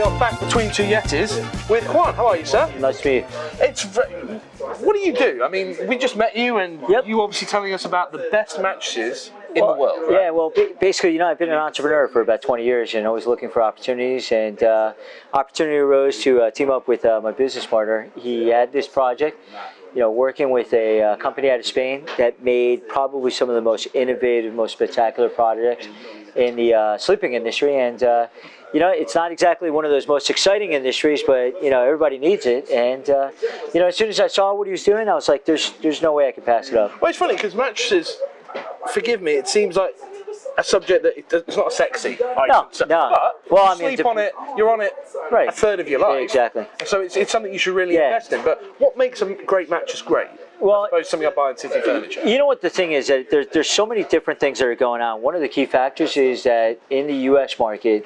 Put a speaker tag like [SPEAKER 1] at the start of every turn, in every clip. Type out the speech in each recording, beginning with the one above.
[SPEAKER 1] are back between two Yetis with Juan. How are you, sir?
[SPEAKER 2] Nice to meet you.
[SPEAKER 1] What do you do? I mean, we just met you, and
[SPEAKER 2] Yep.
[SPEAKER 1] you obviously telling us about the best mattresses in the world, right?
[SPEAKER 2] Yeah, well, basically, I've been an entrepreneur for about 20 years and always looking for opportunities. And opportunity arose to team up with my business partner. He had this project, working with a company out of Spain that made probably some of the most innovative, most spectacular projects in the sleeping industry. And it's not exactly one of those most exciting industries, but everybody needs it. And as soon as I saw what he was doing, I was like, there's no way I could pass it up.
[SPEAKER 1] Well, it's funny because mattresses, forgive me, it seems like a subject that it's not sexy.
[SPEAKER 2] No.
[SPEAKER 1] But you sleep on it, you're on it
[SPEAKER 2] right.
[SPEAKER 1] a third of your life.
[SPEAKER 2] Yeah, exactly.
[SPEAKER 1] So it's something you should really invest in. But what makes a great mattress great?
[SPEAKER 2] Well,
[SPEAKER 1] I suppose something I buy in City Furniture.
[SPEAKER 2] You know what the thing is, that there's so many different things that are going on. One of the key factors is that in the U.S. market,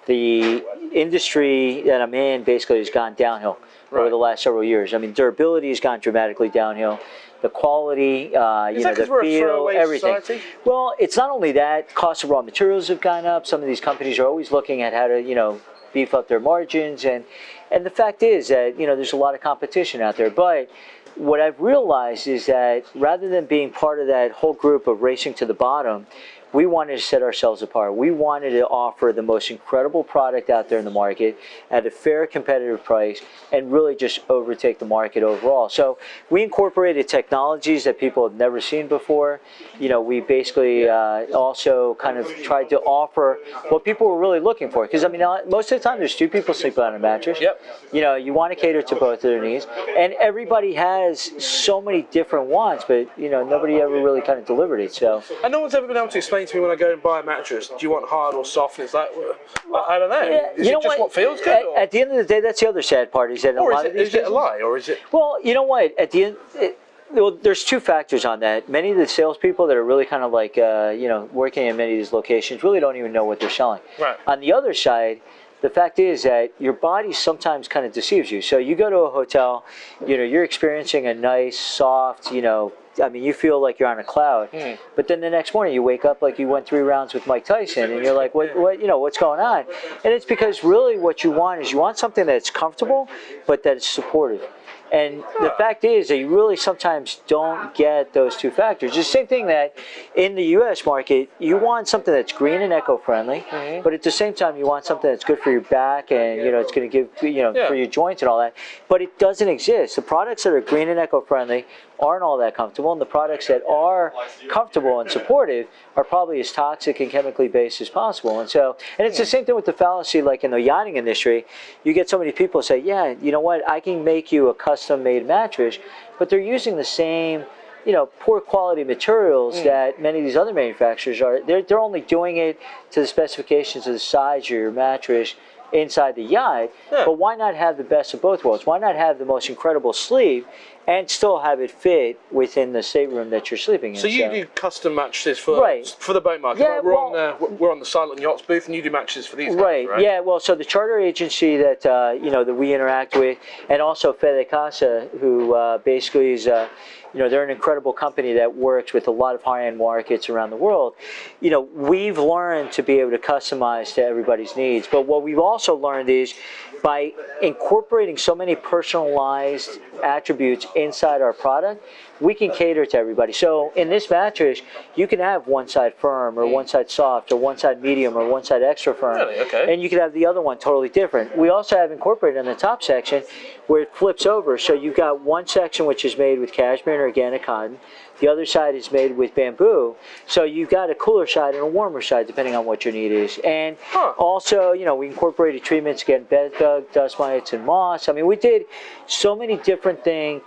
[SPEAKER 2] the industry that I'm in basically has gone downhill over the last several years. I mean, durability has gone dramatically downhill. The quality, the feel, everything. Society? Well, it's not only that. Cost of raw materials have gone up. Some of these companies are always looking at how to, beef up their margins. And the fact is that, there's a lot of competition out there. But what I've realized is that rather than being part of that whole group of racing to the bottom, we wanted to set ourselves apart. We wanted to offer the most incredible product out there in the market at a fair, competitive price and really just overtake the market overall. So we incorporated technologies that people have never seen before. We basically also kind of tried to offer what people were really looking for. Because, most of the time there's two people sleeping on a mattress.
[SPEAKER 1] Yep.
[SPEAKER 2] You want to cater to both of their needs. And everybody has so many different wants, but, nobody ever really kind of delivered it. So.
[SPEAKER 1] And no one's ever been able to explain to me when I go and buy a mattress, do you want hard or soft? And it's like, I don't know.
[SPEAKER 2] Yeah,
[SPEAKER 1] is it just what feels good?
[SPEAKER 2] At the end of the day, that's the other sad part. Is that
[SPEAKER 1] is it a lie, or is it?
[SPEAKER 2] Well, you know what? At the end, there's two factors on that. Many of the salespeople that are really kind of like, working in many of these locations really don't even know what they're selling.
[SPEAKER 1] Right.
[SPEAKER 2] On the other side, the fact is that your body sometimes kind of deceives you. So you go to a hotel, you're experiencing a nice, soft, you feel like you're on a cloud. But then the next morning you wake up like you went 3 rounds with Mike Tyson, and you're like, what's going on? And it's because really what you want is you want something that's comfortable, but that is supportive. And the fact is that you really sometimes don't get those two factors. It's the same thing that in the U.S. market, you want something that's green and eco-friendly, but at the same time, you want something that's good for your back and, it's going to give, for your joints and all that. But it doesn't exist. The products that are green and eco-friendly aren't all that comfortable, and the products that are comfortable and supportive are probably as toxic and chemically based as possible. And it's the same thing with the fallacy, like in the yachting industry. You get so many people say, yeah, you know what, I can make you a custom-made mattress, but they're using the same, poor quality materials that many of these other manufacturers are. They're only doing it to the specifications of the size of your mattress inside the yacht, but why not have the best of both worlds? Why not have the most incredible sleep and still have it fit within the stateroom that you're sleeping in?
[SPEAKER 1] So you do custom mattresses for the boat market.
[SPEAKER 2] Yeah,
[SPEAKER 1] we're on the Silent Yachts booth, and you do mattresses for these guys, right?
[SPEAKER 2] Yeah, well, so the charter agency that that we interact with, and also Fede Casa, who basically is they're an incredible company that works with a lot of high-end markets around the world. We've learned to be able to customize to everybody's needs, but what we've also learned is by incorporating so many personalized attributes inside our product, we can cater to everybody. So in this mattress, you can have one side firm or one side soft or one side medium or one side extra firm.
[SPEAKER 1] Really? Okay.
[SPEAKER 2] And you can have the other one totally different. We also have incorporated in the top section where it flips over. So you've got one section which is made with cashmere and organic cotton. The other side is made with bamboo. So you've got a cooler side and a warmer side depending on what your need is. And also, we incorporated treatments against bed bug, dust mites, and moss. We did so many different things,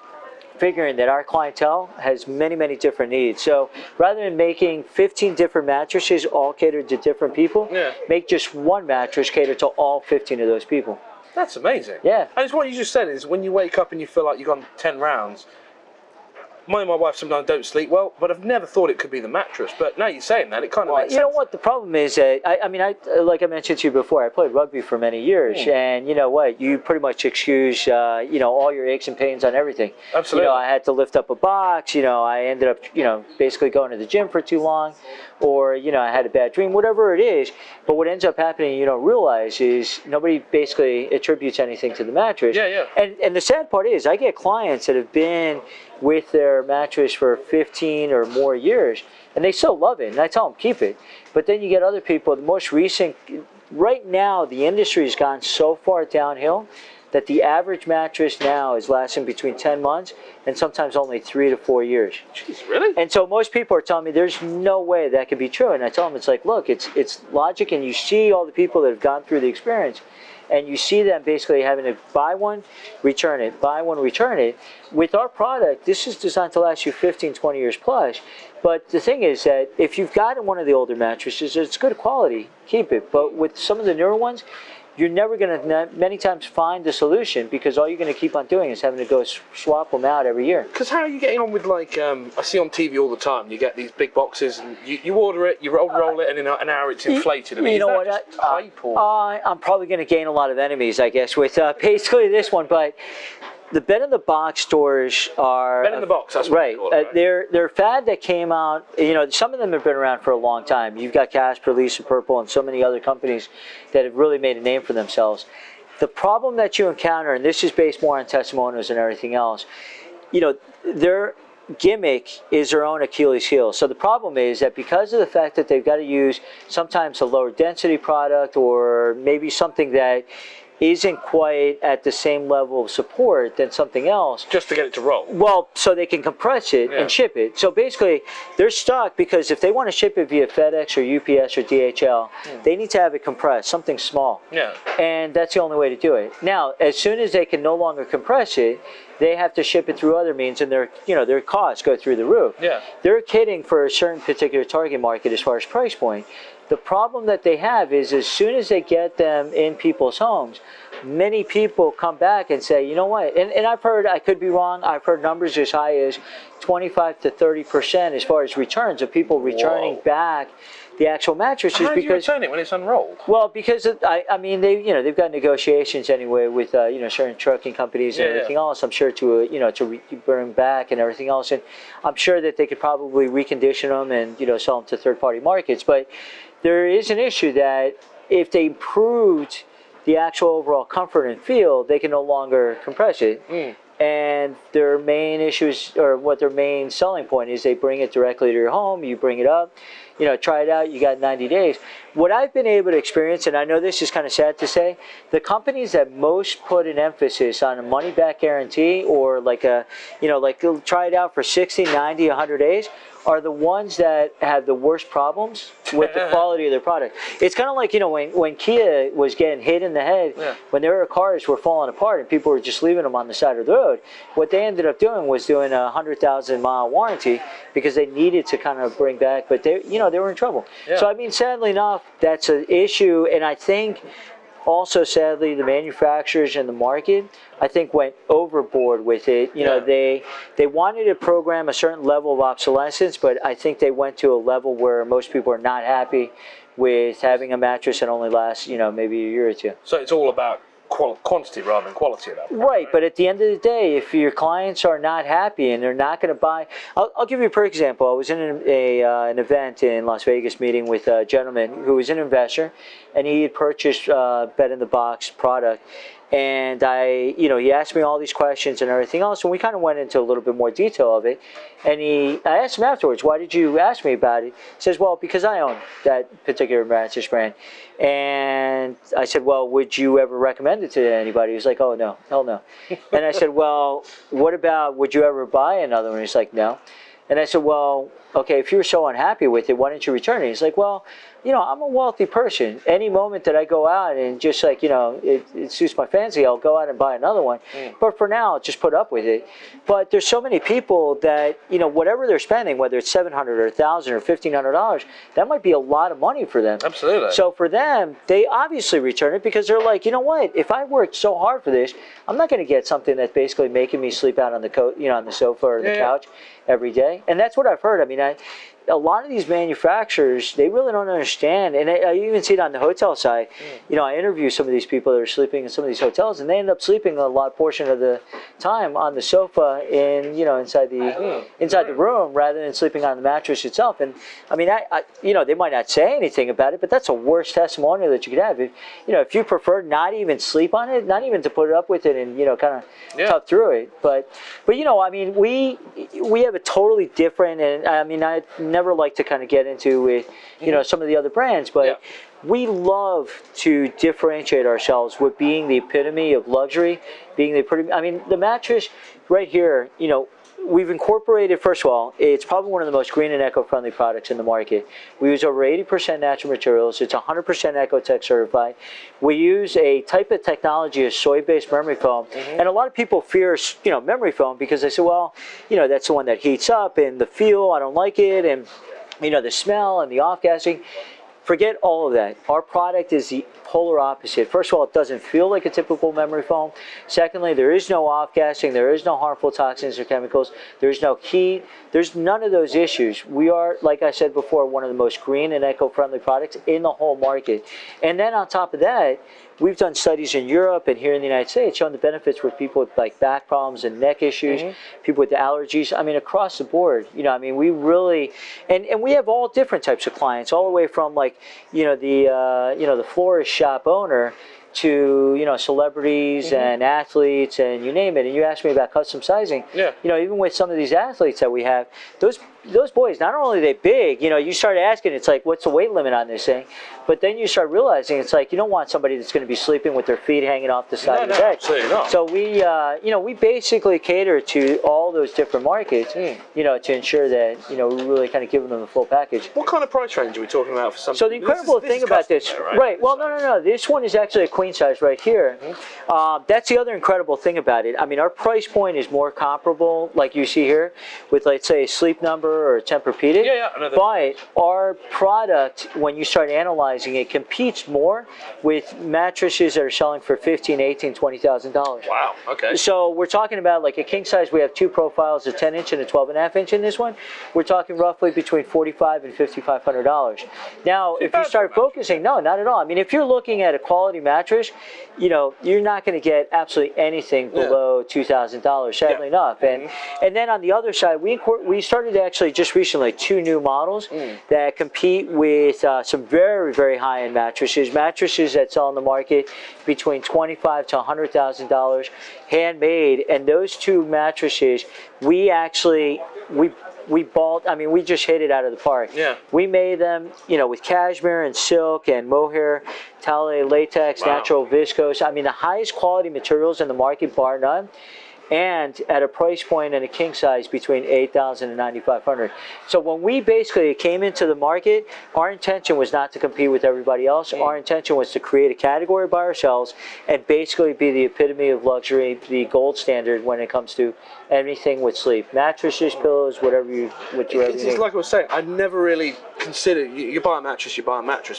[SPEAKER 2] figuring that our clientele has many, many different needs. So rather than making 15 different mattresses all catered to different people, make just one mattress cater to all 15 of those people.
[SPEAKER 1] That's amazing.
[SPEAKER 2] Yeah.
[SPEAKER 1] And it's what you just said is when you wake up and you feel like you've gone 10 rounds, my wife sometimes don't sleep well, but I've never thought it could be the mattress. But now you're saying that, it kind of makes sense.
[SPEAKER 2] You know what? The problem is that, like I mentioned to you before, I played rugby for many years. And you know what? You pretty much excuse, all your aches and pains on everything.
[SPEAKER 1] Absolutely.
[SPEAKER 2] I had to lift up a box. I ended up, basically going to the gym for too long. or I had a bad dream, whatever it is. But what ends up happening, you don't realize, is nobody basically attributes anything to the mattress.
[SPEAKER 1] Yeah.
[SPEAKER 2] And the sad part is, I get clients that have been with their mattress for 15 or more years, and they still love it, and I tell them keep it. But then you get other people. The most recent, right now, the industry's gone so far downhill that the average mattress now is lasting between 10 months and sometimes only 3 to 4 years.
[SPEAKER 1] Jeez, really?
[SPEAKER 2] And so most people are telling me there's no way that could be true. And I tell them, it's like, look, it's logic, and you see all the people that have gone through the experience, and you see them basically having to buy one, return it, buy one, return it. With our product, this is designed to last you 15, 20 years plus. But the thing is that if you've gotten one of the older mattresses, it's good quality, keep it. But with some of the newer ones, you're never going to many times find the solution, because all you're going to keep on doing is having to go swap them out every year.
[SPEAKER 1] Because how are you getting on with, like, I see on TV all the time, you get these big boxes and you order it, you roll it, and in an hour it's inflated. I mean,
[SPEAKER 2] you know what? I'm probably going to gain a lot of enemies, I guess, with basically this one. But the bed in the box stores are
[SPEAKER 1] bed in the box. That's what
[SPEAKER 2] right.
[SPEAKER 1] Right?
[SPEAKER 2] They're a fad that came out. Some of them have been around for a long time. You've got Casper, Lisa Purple, and so many other companies that have really made a name for themselves. The problem that you encounter, and this is based more on testimonials and everything else, their gimmick is their own Achilles heel. So the problem is that because of the fact that they've got to use sometimes a lower density product, or maybe something that isn't quite at the same level of support than something else.
[SPEAKER 1] Just to get it to roll.
[SPEAKER 2] Well, so they can compress it and ship it. So basically, they're stuck, because if they want to ship it via FedEx or UPS or DHL, they need to have it compressed, something small.
[SPEAKER 1] Yeah.
[SPEAKER 2] And that's the only way to do it. Now, as soon as they can no longer compress it, they have to ship it through other means, and their costs go through the roof.
[SPEAKER 1] Yeah.
[SPEAKER 2] They're kidding for a certain particular target market as far as price point. The problem that they have is, as soon as they get them in people's homes, many people come back and say, you know what, and I've heard, I could be wrong, I've heard numbers as high as 25 to 30% as far as returns of people returning back the actual mattresses.
[SPEAKER 1] How do you return it when it's unrolled?
[SPEAKER 2] Well, because they've got negotiations anyway with certain trucking companies and everything else. I'm sure to bring back and everything else, and I'm sure that they could probably recondition them and sell them to third-party markets. But there is an issue that if they improved the actual overall comfort and feel, they can no longer compress it. And their main issues, or what their main selling point is, they bring it directly to your home, you bring it up, try it out, you got 90 days. What I've been able to experience, and I know this is kind of sad to say, the companies that most put an emphasis on a money-back guarantee, or like try it out for 60, 90, 100 days, are the ones that have the worst problems with the quality of their product. It's kind of like, when Kia was getting hit in the head, when their cars were falling apart and people were just leaving them on the side of the road, what they ended up doing was doing a 100,000-mile warranty, because they needed to kind of bring back, but they were in trouble. So, sadly enough, that's an issue, and I think also, sadly, the manufacturers and the market, I think, went overboard with it. They wanted to program a certain level of obsolescence, but I think they went to a level where most people are not happy with having a mattress that only lasts, maybe a year or two.
[SPEAKER 1] So it's all about quantity rather than quality of that.
[SPEAKER 2] Right, but at the end of the day, if your clients are not happy and they're not going to buy, I'll give you a perfect example. I was in an event in Las Vegas meeting with a gentleman who was an investor, and he had purchased bed in the box product. And he asked me all these questions and everything else, and we kind of went into a little bit more detail of it. And I asked him afterwards, why did you ask me about it? He says, well, because I own that particular mattress brand. And I said, well, would you ever recommend it to anybody? He was like, oh, no, hell no. And I said, well, what about, would you ever buy another one? He's like, no. And I said, well, okay, if you were so unhappy with it, why didn't you return it? He's like, well, I'm a wealthy person. Any moment that I go out and just it suits my fancy, I'll go out and buy another one. But for now, I'll just put up with it. But there's so many people that, whatever they're spending, whether it's $700 or $1,000 or $1,500, that might be a lot of money for them.
[SPEAKER 1] Absolutely.
[SPEAKER 2] So for them, they obviously return it, because they're like, you know what? If I worked so hard for this, I'm not going to get something that's basically making me sleep out on the on the sofa or the couch every day. And that's what I've heard. a lot of these manufacturers, they really don't understand, and I even see it on the hotel side. You know, I interview some of these people that are sleeping in some of these hotels, and they end up sleeping a lot portion of the time on the sofa in, you know, inside the room rather than sleeping on the mattress itself. And I mean, I you know, they might not say anything about it, but that's a worse testimonial that you could have. If, you know, if you prefer not even sleep on it, not even to put up with it and, you know, kind of tough through it. But you know, I mean, we have a totally different, and I mean, I never like to kind of get into with, you know, some of the other brands, but we love to differentiate ourselves with being the epitome of luxury, being the epitome. I mean, the mattress right here, you know, we've incorporated, first of all, it's probably one of the most green and eco-friendly products in the market. We use over 80% natural materials. It's 100% Ecotech certified. We use a type of technology, a soy-based memory foam. And a lot of people fear, you know, memory foam because they say, well, you know, that's the one that heats up and the feel, I don't like it, and, you know, the smell and the off-gassing. Forget all of that. Our product is the polar opposite. First of all, it doesn't feel like a typical memory foam. Secondly, there is no off-gassing. There is no harmful toxins or chemicals. There's no heat. There's none of those issues. We are, like I said before, one of the most green and eco-friendly products in the whole market. And then on top of that, we've done studies in Europe and here in the United States showing the benefits with people with like back problems and neck issues, people with allergies. I mean, across the board, you know, I mean, we really, and we have all different types of clients, all the way from like, you know, the florist shop owner to, you know, celebrities and athletes and you name it. And you asked me about custom sizing. You know, even with some of these athletes that we have, those boys, not only are they big, you know, you start asking, it's like, what's the weight limit on this thing? But then you start realizing it's like, you don't want somebody that's going to be sleeping with their feet hanging off the side of the bed.
[SPEAKER 1] Absolutely not.
[SPEAKER 2] So we, you know, we basically cater to all those different markets, you know, to ensure that, you know, we're really kind of giving them the full package.
[SPEAKER 1] What kind of price range are we talking about for something?
[SPEAKER 2] So the incredible thing about this, right? Well, no. This one is actually a queen size right here. That's the other incredible thing about it. I mean, our price point is more comparable, like you see here, with, let's say, a Sleep Number or a Tempur-Pedic. But our product, when you start analyzing it, competes more with mattresses that are selling for $15,000, $18,000, $20,000.
[SPEAKER 1] Wow. Okay.
[SPEAKER 2] So we're talking about like a king size. We have two profiles, a 10-inch and a 12.5-inch in this one. We're talking roughly between $4,500 and $5,500. Now, if you start focusing, no, not at all. I mean, if you're looking at a quality mattress, you know, you're not going to get absolutely anything below $2,000, sadly enough. And then on the other side, we started actually just recently 2 new models that compete with some very, very high-end mattresses that sell in the market between $25,000 to $100,000, handmade. And those 2 mattresses, we actually we just hit it out of the park. We made them, you know, with cashmere and silk and mohair, tale, latex, natural viscose. I mean, the highest quality materials in the market, bar none. And at a price point in a king size between $8,000 and $9,500. So when we basically came into the market, our intention was not to compete with everybody else. Our intention was to create a category by ourselves and basically be the epitome of luxury, the gold standard when it comes to anything with sleep. Mattresses, pillows, whatever you
[SPEAKER 1] It's like I was saying, I never really considered, you buy a mattress,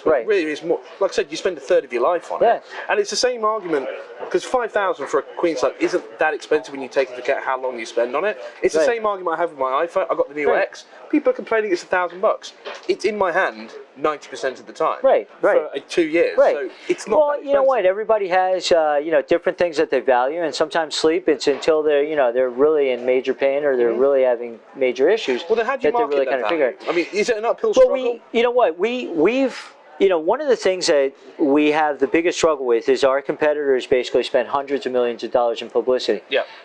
[SPEAKER 1] but really it's more, like I said, you spend a third of your life on it. And it's the same argument, because $5,000 for a queen size isn't that expensive when you take into account how long you spend on it. It's the same argument I have with my iPhone. I got the new X. People are complaining it's $1,000. It's in my hand 90% of the time. For 2 years. So it's not.
[SPEAKER 2] Well, you know what? Everybody has you know, different things that they value, and sometimes sleep. It's until they're, you know, they're really in major pain or they're really having major issues.
[SPEAKER 1] Well, then how do you market
[SPEAKER 2] really
[SPEAKER 1] that
[SPEAKER 2] kind of figure?
[SPEAKER 1] I mean, is it an uphill struggle?
[SPEAKER 2] Well, you know what? We've. You know, one of the things that we have the biggest struggle with is our competitors basically spend hundreds of millions of dollars in publicity.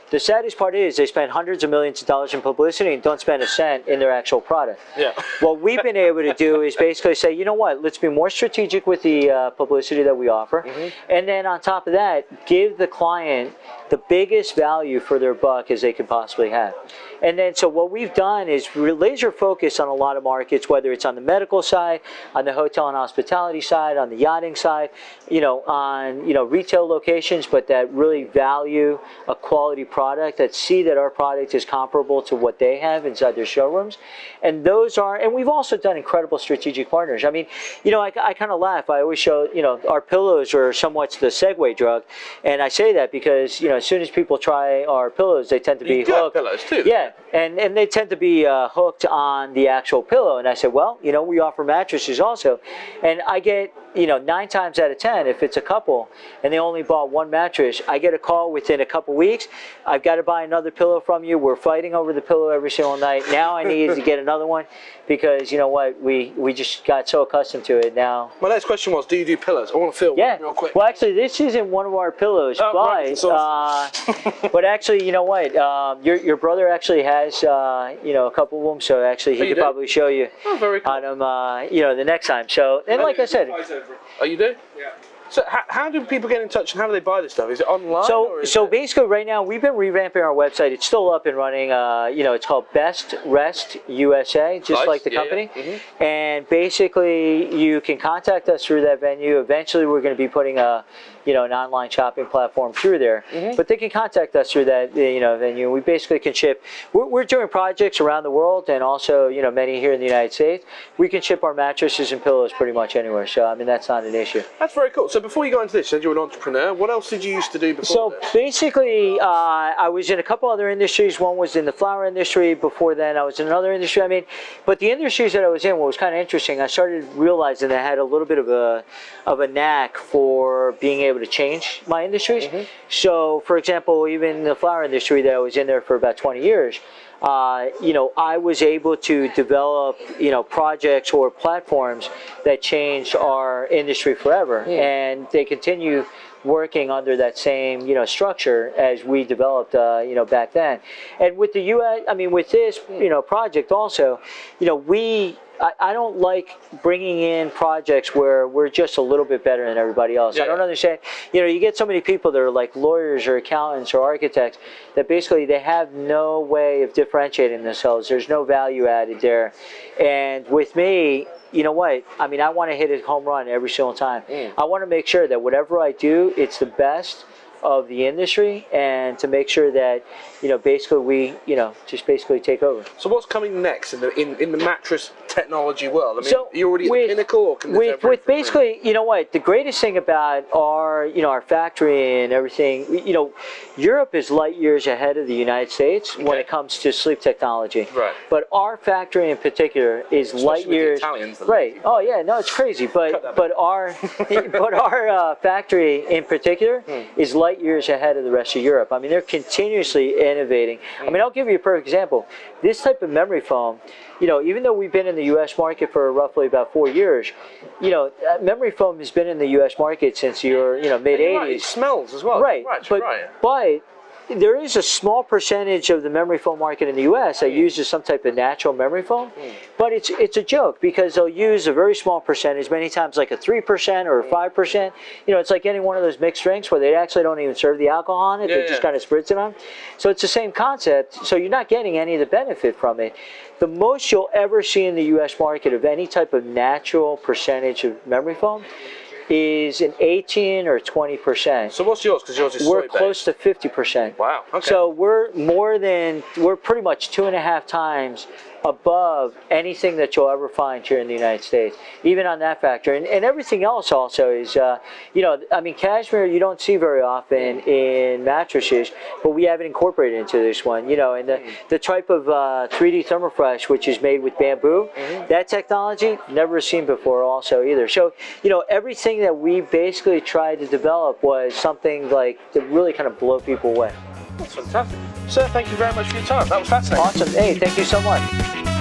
[SPEAKER 2] The saddest part is they spend hundreds of millions of dollars in publicity and don't spend a cent in their actual product. What we've been able to do is basically say, you know what, let's be more strategic with the publicity that we offer. And then on top of that, give the client the biggest value for their buck as they could possibly have. And then so what we've done is we're laser focused on a lot of markets, whether it's on the medical side, on the hotel and hospitality hospitality side, on the yachting side, on retail locations, but that really value a quality product, that see that our product is comparable to what they have inside their showrooms. And and we've also done incredible strategic partners. I mean, I kind of laugh. I always show, our pillows are somewhat the segue drug, and I say that because as soon as people try our pillows, they tend to be hooked.
[SPEAKER 1] Pillows too.
[SPEAKER 2] Yeah, and they tend to be hooked on the actual pillow. And I said, well, we offer mattresses also, and I get 9 times out of 10, if it's a couple and they only bought one mattress, I get a call within a couple weeks. I've got to buy another pillow from you. We're fighting over the pillow every single night. Now I need to get another one because we just got so accustomed to it now.
[SPEAKER 1] My next question was, do you do pillows? I want to feel one real quick.
[SPEAKER 2] Well, actually, this isn't one of our pillows, but actually, your brother actually has a couple of them, so actually he could probably show you on them the next time. So, and like I said.
[SPEAKER 1] Oh, you do? Yeah. So how do people get in touch and how do they buy this stuff? Is it online?
[SPEAKER 2] So basically right now we've been revamping our website. It's still up and running. It's called Best Rest USA, just like the company. Yeah. Mm-hmm. And basically you can contact us through that venue. Eventually we're going to be putting an online shopping platform through there. Mm-hmm. But they can contact us through that venue. We basically can ship. We're doing projects around the world and also many here in the United States. We can ship our mattresses and pillows pretty much anywhere. So I mean that's not an issue.
[SPEAKER 1] That's very cool. So before you got into this, you said you were an entrepreneur. What else did you used to do before this?
[SPEAKER 2] Basically, I was in a couple other industries. One was in the flower industry. Before then, I was in another industry. I mean, but the industries that I was in, what was kind of interesting, I started realizing that I had a little bit of a knack for being able to change my industries. Mm-hmm. So, for example, even in the flower industry that I was in there for about 20 years, I was able to develop, projects or platforms that changed our industry forever, and they continue working under that same, structure as we developed, back then. And with the U.S., I mean, with this, project also, I don't like bringing in projects where we're just a little bit better than everybody else. Yeah. I don't understand. You get so many people that are like lawyers or accountants or architects that basically they have no way of differentiating themselves. There's no value added there. And with me, you know what? I mean, I want to hit a home run every single time. I want to make sure that whatever I do, it's the best of the industry, and to make sure that basically we just basically take over.
[SPEAKER 1] So what's coming next in the mattress technology world? I mean, are you already at the pinnacle, or can
[SPEAKER 2] with basically the greatest thing about our factory and everything, Europe is light years ahead of the United States when it comes to sleep technology.
[SPEAKER 1] Right.
[SPEAKER 2] But our factory in particular is light years.
[SPEAKER 1] The Italians,
[SPEAKER 2] right. Oh yeah, no, it's crazy. But our factory in particular is light years ahead of the rest of Europe. I mean, they're continuously innovating. I mean, I'll give you a perfect example. This type of memory foam, even though we've been in the U.S. market for roughly about 4 years, memory foam has been in the U.S. market since your mid 80s.
[SPEAKER 1] Right, it smells as well.
[SPEAKER 2] Right. But there is a small percentage of the memory foam market in the U.S. that uses some type of natural memory foam, but it's a joke because they'll use a very small percentage, many times like a 3% or a 5%. It's like any one of those mixed drinks where they actually don't even serve the alcohol on it; they just kind of spritz it on. So it's the same concept. So you're not getting any of the benefit from it. The most you'll ever see in the U.S. market of any type of natural percentage of memory foam is an 18 or 20%.
[SPEAKER 1] So what's yours? Because yours is
[SPEAKER 2] we're close to 50%.
[SPEAKER 1] Wow. Okay.
[SPEAKER 2] So we're pretty much 2.5 times above anything that you'll ever find here in the United States, even on that factor. And everything else also is, I mean, cashmere you don't see very often in mattresses, but we have it incorporated into this one. And the type of 3D thermofresh, which is made with bamboo, that technology never seen before also either. So, everything that we basically tried to develop was something like to really kind of blow people away.
[SPEAKER 1] That's fantastic. Sir, thank you very much for your time. That was fascinating.
[SPEAKER 2] Awesome. Hey, thank you so much.